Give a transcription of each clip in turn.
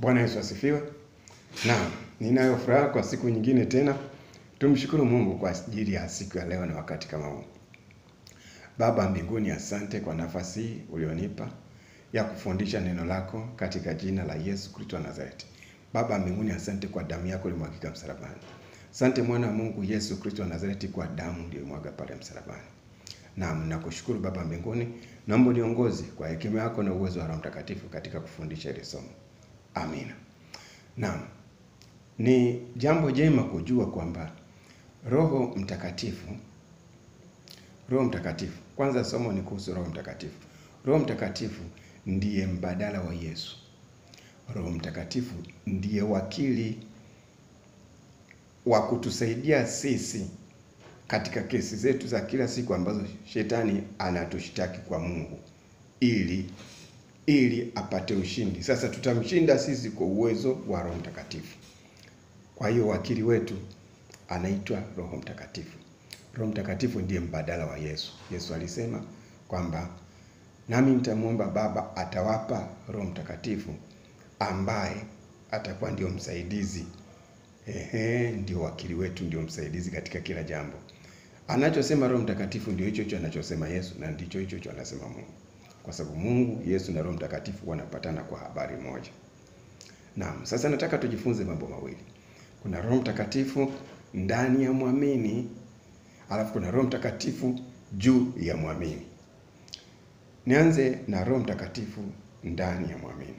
Bwana Yesu asifiwe. Naam, ninayo furaha kwa siku nyingine tena. Tumshukuru Mungu kwa ajili ya siku ya leo na wakati kama huu. Baba mbinguni, asante kwa nafasi hii ulionipa ya kufundisha neno lako katika jina la Yesu Kristo wa Nazareti. Baba mbinguni, asante kwa damu yako iliyomwagika msalabani. Asante mwana wa Mungu Yesu Kristo wa Nazareti kwa damu iliyomwagika pale msalabani. Naam, nakushukuru Baba mbinguni. Naomba niongoze kwa hekima yako na uwezo wa Roho Mtakatifu katika kufundisha hili somo. Amina. Naam. Ni jambo jema kujua kwamba Roho Mtakatifu, kwanza somo ni kuhusu Roho Mtakatifu. Roho Mtakatifu ndiye mbadala wa Yesu. Roho Mtakatifu ndiye wakili wa kutusaidia sisi katika kesi zetu za kila siku ambazo shetani anatushtaki kwa Mungu ili apate ushindi. Sasa tutamshinda sisi kwa uwezo wa Roho Mtakatifu. Kwa hiyo wakili wetu anaitwa Roho Mtakatifu. Roho Mtakatifu ndiye mbadala wa Yesu. Yesu alisema kwamba nami nitamwomba Baba, atawapa Roho Mtakatifu ambaye atakuwa ndio msaidizi. Ndio wakili wetu, ndio msaidizi katika kila jambo. Anachosema Roho Mtakatifu ndio hicho anachosema Yesu, na ndicho hicho anasema Mungu. Kwa sababu Mungu, Yesu na Roho Mtakatifu wanapatana kwa habari moja. Naam, sasa nataka tujifunze mambo mawili. Kuna Roho Mtakatifu ndani ya muamini, alafu kuna Roho Mtakatifu juu ya muamini. Nianze na Roho Mtakatifu ndani ya muamini.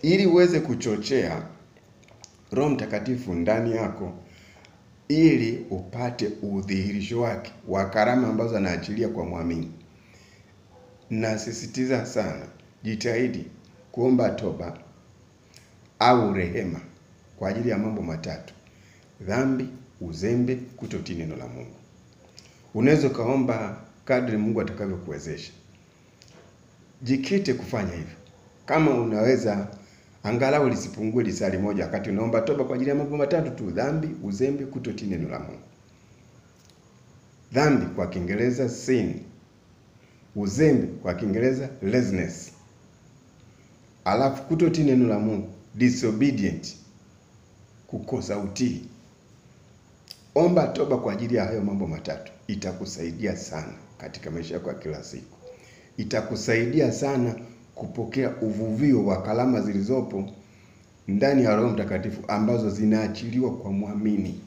Ili uweze kuchochea Roho Mtakatifu ndani yako, ili upate udhihirisho wake wa karama ambazo anaachilia kwa muamini, nasisitiza sana, jitahidi kuomba toba au rehema kwa ajili ya mambo matatu: dhambi, uzembe, kutotii neno la Mungu. Unaweza kaomba kadri Mungu atakavyokuwezesha. Jikite kufanya hivyo. Kama unaweza angalau lisipungue lisali moja wakati unaomba toba kwa ajili ya mambo matatu tu: dhambi, uzembe, kutotii neno la Mungu. Dhambi kwa Kiingereza sin, uzembe kwa Kiingereza laziness, alafu kutotii neno la Mungu disobedient, kukosa utii. Omba toba kwa ajili ya hayo mambo matatu. Itakusaidia sana katika maisha yako ya kila siku. Itakusaidia sana kupokea uvuvio wa kalama zilizopo ndani ya Roho Mtakatifu ambazo zinaachiliwa kwa muamini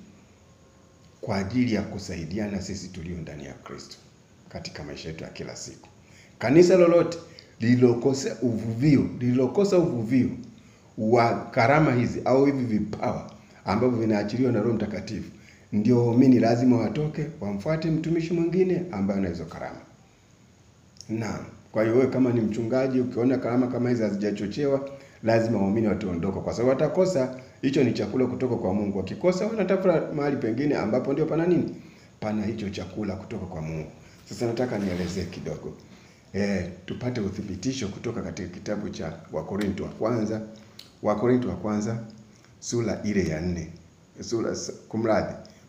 kwa ajili ya kusaidiana sisi tulio ndani ya Kristo katika maisha yetu ya kila siku. Kanisa lolote lililokosa uvuvio wa karama hizi au hivi vipawa ambavyo vinaachiliwa na Roho Mtakatifu, ndio waumini lazima watoke wamfuate mtumishi mwingine ambaye ana hizo karama. Naam. Kwa hiyo wewe kama ni mchungaji, ukiona karama kama hizi hazijachochewa, lazima waumini wataondoka, kwa sababu watakosa. Hicho ni chakula kutoka kwa Mungu. Wakikosa, wanatafuta mahali pengine ambapo ndio pana nini? Pana hicho chakula kutoka kwa Mungu. Sasa nataka nielezee kidogo. Tupate uthibitisho kutoka katika kitabu cha Wakorintho wa kwanza sura ile ya 4.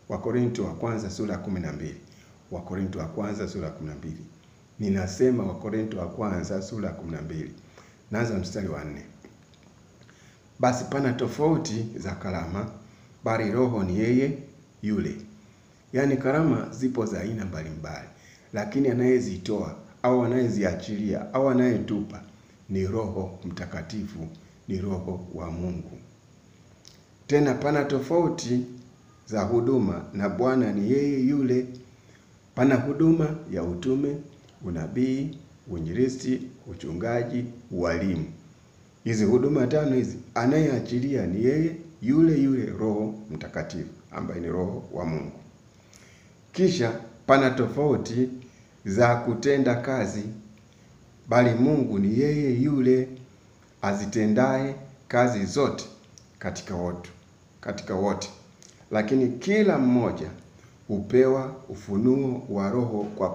Wakorintho wa kwanza sura ya 12. Wakorintho wa kwanza sura ya 12. Ninasema Wakorintho wa kwanza sura ya 12. Naanza mstari wa 4. Basi pana tofauti za karama, bali Roho ni yeye yule. Yaani karama zipo za aina mbalimbali, lakini anayezitoa au anayeziachilia au anayetupa ni Roho Mtakatifu, ni Roho wa Mungu. Tena pana tofauti za huduma, na Bwana ni yeye yule. Pana huduma ya utume, unabii, uinjilisti, uchungaji, ualimu. Hizi huduma tano hizi anayeachilia ni yeye yule Roho Mtakatifu ambaye ni Roho wa Mungu. Kisha pana tofauti za kutenda kazi, bali Mungu ni yeye yule azitendaye kazi zote katika wote. Lakini kila mmoja hupewa ufunuo wa Roho kwa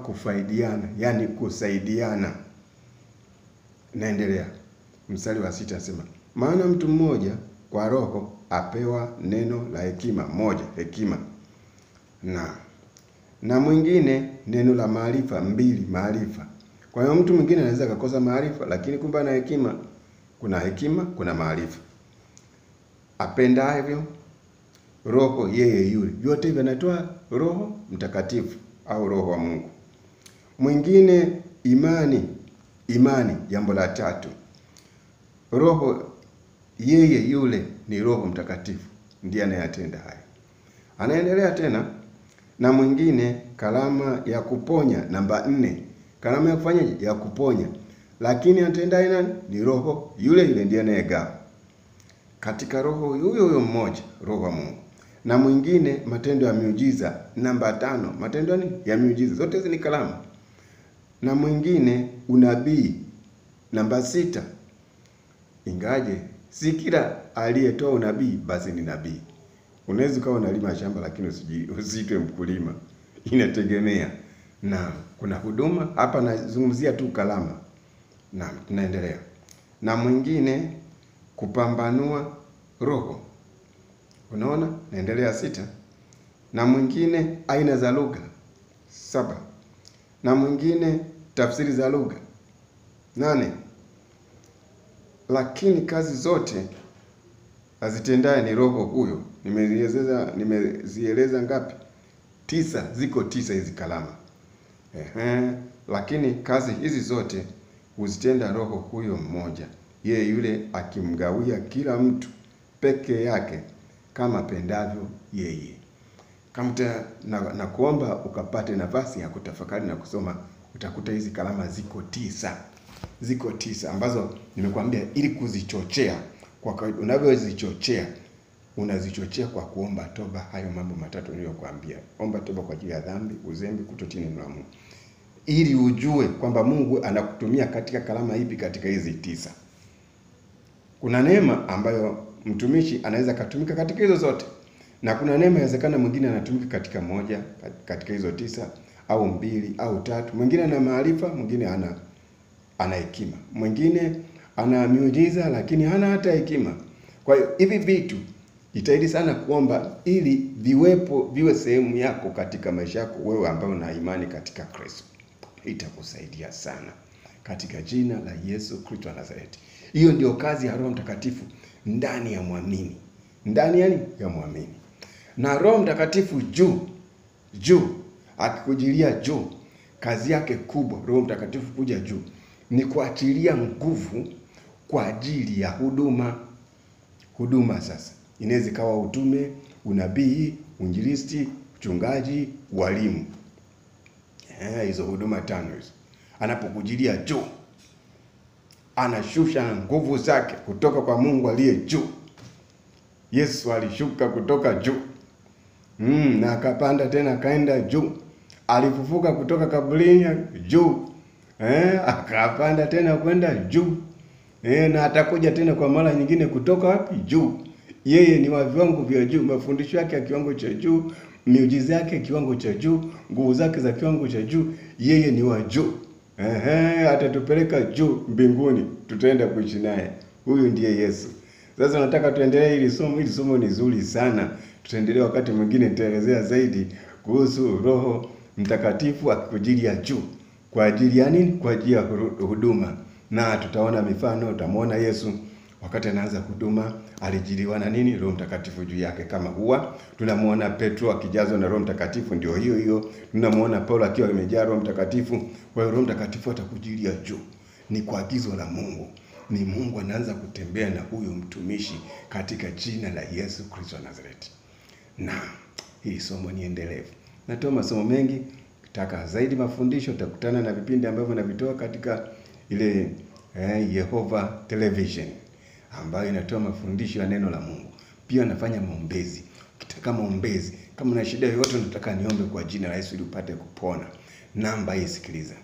kufaidiana, yani kusaidiana. Naendelea. Mstari wa 6 nasema, maana mtu mmoja kwa Roho apewa neno la hekima hekima, na mwingine neno la maarifa maarifa, Kwa hiyo mtu mwingine anaweza kukosa maarifa, lakini kumbe ana hekima. Kuna hekima, kuna maarifa. Apendavyo Roho yeye yule. Vyote hivyo anatoa Roho Mtakatifu au Roho wa Mungu. Mwingine imani, jambo la tatu. Roho yeye yule ni Roho Mtakatifu ndiye anayatenda haya. Anaendelea tena na mwingine karama ya kuponya, namba 4. Karama ya kufanya ya kuponya. Lakini atendaye nani? Ni Roho yule yule ndiye anayegawa. Katika Roho huyo mmoja, Roho wa Mungu. Na mwingine matendo ya miujiza, namba 5. Matendo ya miujiza, zote hizi ni karama. Na mwingine unabii, namba 6. Ingaje si kila aliyetoa unabii basi ni nabii. Unaweza ukawa unalima shamba lakini usiitwe mkulima. Inategemea. Na kuna huduma, hapa nazungumzia tu karama. Na tunaendelea. Na mwingine kupambanua roho. Unaona? Naendelea 6. Na mwingine aina za lugha, 7. Na mwingine tafsiri za lugha, 8. Lakini kazi zote azitendaye ni Roho huyo. Nimezieleza ngapi? 9. Ziko 9 hizi karama. Lakini kazi hizi zote huzitenda Roho huyo mmoja, yeye yule akimgawia kila mtu peke yake kama pendavyo yeye. Kama na kuomba ukapate nafasi ya kutafakari na kusoma, utakuta hizi karama ziko 9. Ziko 9 ambazo nimekuambia ili kuzichochea. Kwa kawaida unavyozichochea, unazichochea kwa kuomba toba. Hayo mambo matatu niliyokuambia. Omba toba kwa ajili ya dhambi, uzembe, kutotii neno la Mungu. Ili ujue kwamba Mungu anakutumia katika karama ipi katika hizi 9. Kuna neema ambayo mtumishi anaweza kutumika katika hizo zote. Na kuna neema inawezekana mwingine anatumika katika moja katika hizo 9 au 2 au 3. Mwingine ana maarifa, mwingine ana hekima. Mwingine ana miujiza lakini hana hata hekima. Kwa hiyo hivi vitu jitahidi sana kuomba ili viwe sehemu yako katika maisha yako wewe ambao una imani katika Kristo. Itakusaidia sana katika jina la Yesu Kristo wa Nazareti. Hiyo ndio kazi ya Roho Mtakatifu ndani ya muamini. Ndani ya muamini. Na Roho Mtakatifu juu akikujilia juu, kazi yake kubwa Roho Mtakatifu kuja juu ni kuachilia nguvu kwa ajili ya huduma. Sasa inaweza kawa utume, unabii, uinjilisti, uchungaji, walimu. Hizo huduma 5 hizo. Anapokujilia juu, anashusha nguvu zake kutoka kwa Mungu aliye juu. Yesu alishuka kutoka juu. Na akapanda tena akaenda juu. Alifufuka kutoka kaburini juu. Akapanda tena kwenda juu. Na atakuja tena kwa mara nyingine kutoka wapi? Juu. Yeye ni wa viwango vya juu, mafundisho yake ya kiwango cha juu, miujiza yake kiwango cha juu, nguvu zake za kiwango cha juu. Yeye ni wa juu. Atatupeleka juu mbinguni, tutaenda kuishi naye. Huyu ndiye Yesu. Sasa nataka tuendelee hili somo. Hili somo ni zuri sana. Tutaendelea wakati mwingine, nitaelezea zaidi kuhusu Roho Mtakatifu akikujilia juu. Kwa ajili ya nini? Kwa ajili ya huduma. Na tutaona mifano. Utamwona Yesu wakati anaanza huduma alijiliwa na nini? Roho Mtakatifu juu yake kama huwa. Tunamuona Petro akijazwa na Roho Mtakatifu, ndio hiyo. Tunamuona Paulo akiwa amejaa Roho Mtakatifu. Kwa hiyo Roho Mtakatifu atakujilia juu. Ni kwa agizo la Mungu. Ni Mungu anaanza kutembea na huyo mtumishi katika jina la Yesu Kristo wa Nazareti. Na hili somo ni endelevu. Natoa masomo mengi. Ukitaka zaidi mafundisho utakutana na vipindi ambavyo navitoa katika ile Yehova Television ambayo inatoa mafundisho ya neno la Mungu. Pia nafanya maombezi. Ukitaka maombezi, kama una shida yoyote unataka niombe kwa jina la Yesu ili upate kupona, namba hii sikiliza: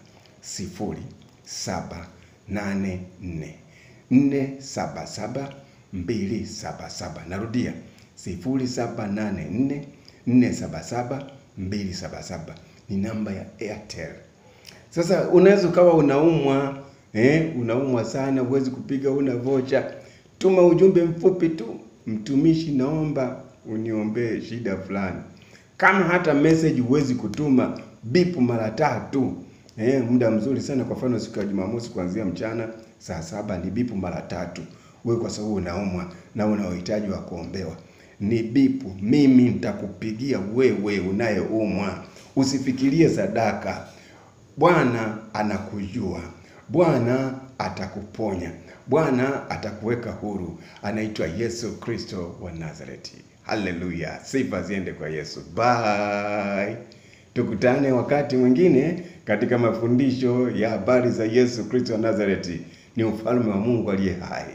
0784477277. Narudia 0784477277. Ni namba ya Airtel. Sasa unaweza ukawa unaumwa, unaumwa sana, huwezi kupiga, una vocha. Tuma ujumbe mfupi tu: mtumishi, naomba uniombee shida fulani. Kama hata message huwezi kutuma, bipu mara 3. Muda mzuri sana kwa mfano siku ya Jumamosi kuanzia mchana saa 7 ni bipu mara 3. Wewe kwa sababu unaumwa na una uhitaji wa kuombewa, ni bipu. Mimi nitakupigia wewe unayeumwa. Usifikirie sadaka. Bwana anakujua. Bwana atakuponya. Bwana atakuweka huru. Anaitwa Yesu Kristo wa Nazareti. Haleluya. Sifa ziende kwa Yesu. Bye. Tukutane wakati mwingine katika mafundisho ya habari za Yesu Kristo wa Nazareti. Ni ufalme wa Mungu aliye hai.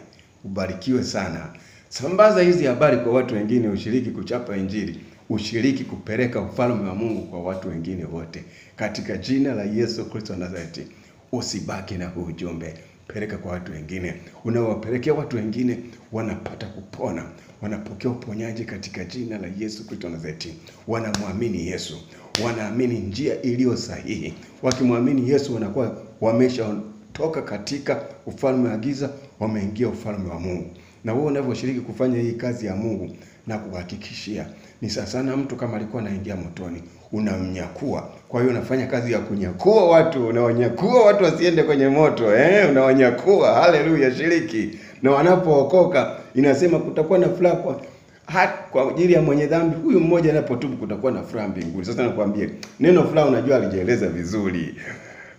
Ubarikiwe sana. Sambaza hizi habari kwa watu wengine, ushiriki kuchapa Injili, ushiriki kupeleka ufalme wa Mungu kwa watu wengine wote. Katika jina la Yesu Kristo wa Nazareti, usibaki na huu ujumbe. Peleka kwa watu wengine. Unawapelekea watu wengine, wanapata kupona. Wanapokea uponyaji katika jina la Yesu Kristo wa Nazareti. Wanamwamini Yesu. Wanaamini njia iliyo sahihi. Wakimwamini Yesu wanakuwa wameshatoka katika ufalme wa giza, wameingia ufalme wa Mungu. Na wewe unavyoshiriki kufanya hii kazi ya Mungu, na kuhakikishia ni sana mtu kama alikuwa anaingia motoni, unamnyakua. Kwa hiyo unafanya kazi ya kunyakua watu, unawanyakua watu wasiende kwenye moto, unawanyakua. Haleluya, shiriki. Na wanapookoka inasema kutakuwa na furaha kwa ajili ya mwenye dhambi huyu mmoja anapotubu, kutakuwa na furaha mbinguni. Sasa nakwambia neno furaha, unajua alijieleza vizuri.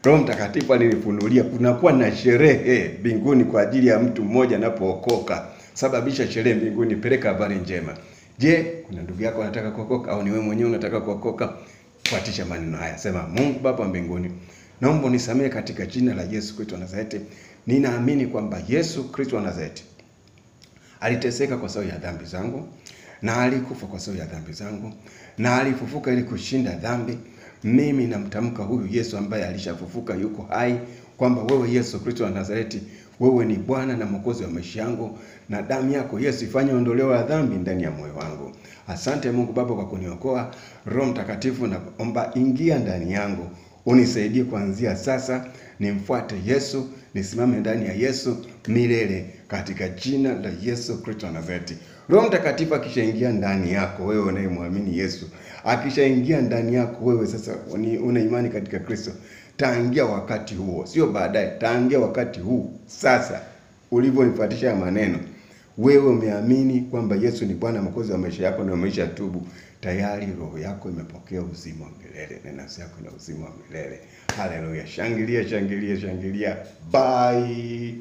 Roho Mtakatifu alinifunulia kunakuwa na sherehe mbinguni kwa ajili ya mtu mmoja anapookoka. Sababisha sherehe mbinguni, peleka habari njema. Je, kuna ndugu yako anataka kuokoka au ni wewe mwenyewe unataka kuokoka? Fuatisha maneno haya. Sema, Mungu Baba mbinguni, naomba unisamehe katika jina la Yesu Kristo wa Nazareti. Ninaamini kwamba Yesu Kristo wa Nazareti aliteseka kwa sababu ya dhambi zangu, na alikufa kwa sababu ya dhambi zangu, na alifufuka ili kushinda dhambi. Mimi namtamka huyu Yesu ambaye alishafufuka yuko hai, kwamba wewe Yesu Kristo wa Nazareti, wewe ni Bwana na Mwokozi wa maisha yangu, na damu yako Yesu ifanye ondoleo la dhambi ndani ya moyo wangu. Asante Mungu Baba kwa kuniokoa. Roho Mtakatifu naomba ingia ndani yangu, unisaidie kuanzia sasa nimfuate Yesu, nisimame ndani ya Yesu milele katika jina la Yesu Kristo wa Nazareti. Roho Mtakatifu akishaingia ndani yako wewe unayemwamini Yesu, akishaingia ndani yako wewe sasa una imani katika Kristo, taangia wakati huo, sio baadaye, taangia wakati huu sasa. Ulivyonifuatisha maneno, wewe umeamini kwamba Yesu ni Bwana Mwokozi wa maisha yako na umeisha tubu, tayari roho yako imepokea uzima wa milele na nafsi yako ina uzima wa milele. Haleluya. Shangilia, shangilia, shangilia. Bye.